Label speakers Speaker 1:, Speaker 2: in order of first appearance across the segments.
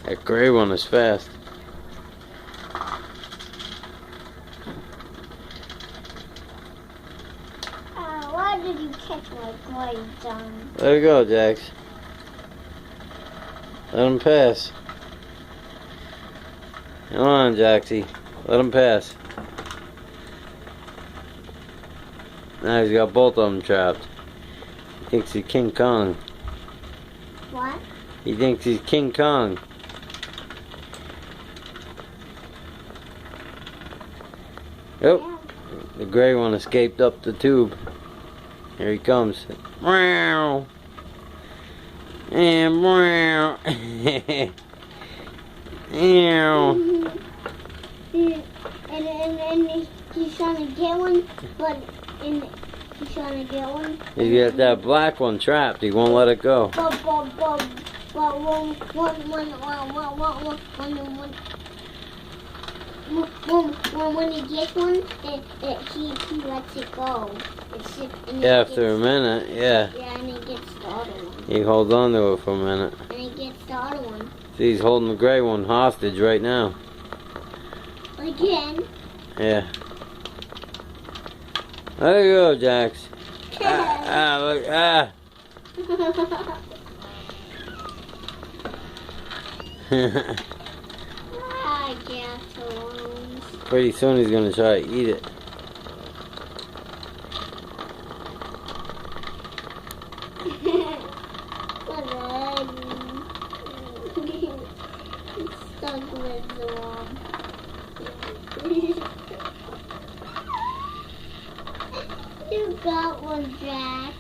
Speaker 1: That gray one is fast.
Speaker 2: Why did you catch my gray John?
Speaker 1: Let it go, Jax. Let him pass. Come on, Jaxie. Let him pass. Now he's got both of them trapped. He thinks he's King Kong.
Speaker 2: What?
Speaker 1: He thinks he's King Kong. Yep.
Speaker 2: Yeah.
Speaker 1: The gray one escaped up the tube. Here he comes. Meow. And meow. Meow.
Speaker 2: And he's trying to get one, but he's trying to get one.
Speaker 1: He's got that black one trapped. He won't let it go.
Speaker 2: But when he gets one, he lets it go.
Speaker 1: After a minute, yeah.
Speaker 2: Yeah, and he gets the other one.
Speaker 1: He holds on to it for a minute.
Speaker 2: And he gets the other one.
Speaker 1: See, he's holding the gray one hostage right now.
Speaker 2: Again.
Speaker 1: Yeah. There you go, Jax. Look,
Speaker 2: I guess alone.
Speaker 1: Pretty soon he's gonna try to eat it.
Speaker 2: Stuck with the wall. You got one, Jack.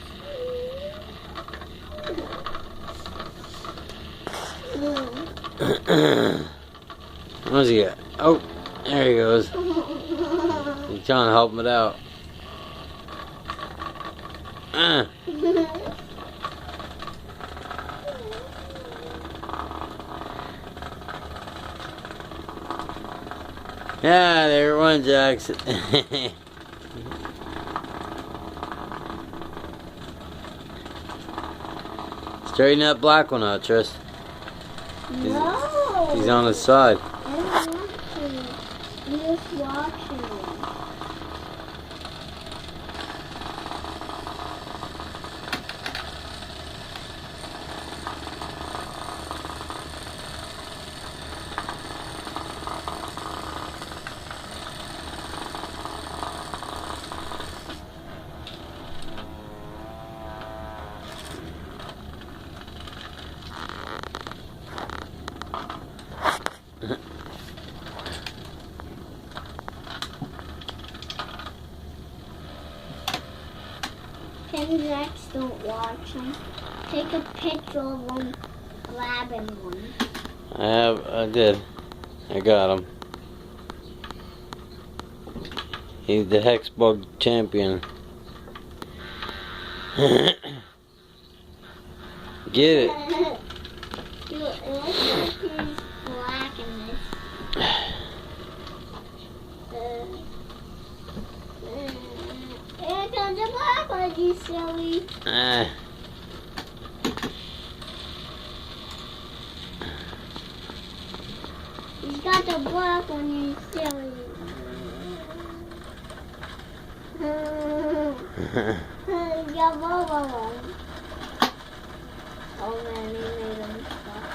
Speaker 1: What's he got? Oh, there he goes. He's trying to help him out. Yeah, there one, Jackson. Straighten that black one out, Tris.
Speaker 2: No.
Speaker 1: He's on his side.
Speaker 2: I don't want to. I'm just watching. Jax, don't watch him. Take a picture of him grabbing one.
Speaker 1: I did. I got him. He's the Hexbug champion. Get it.
Speaker 2: Dude, it looks like he's black in this. Here comes the black one, you silly. He's got the black one, you silly. He's got both of them. Oh man, he made him stop.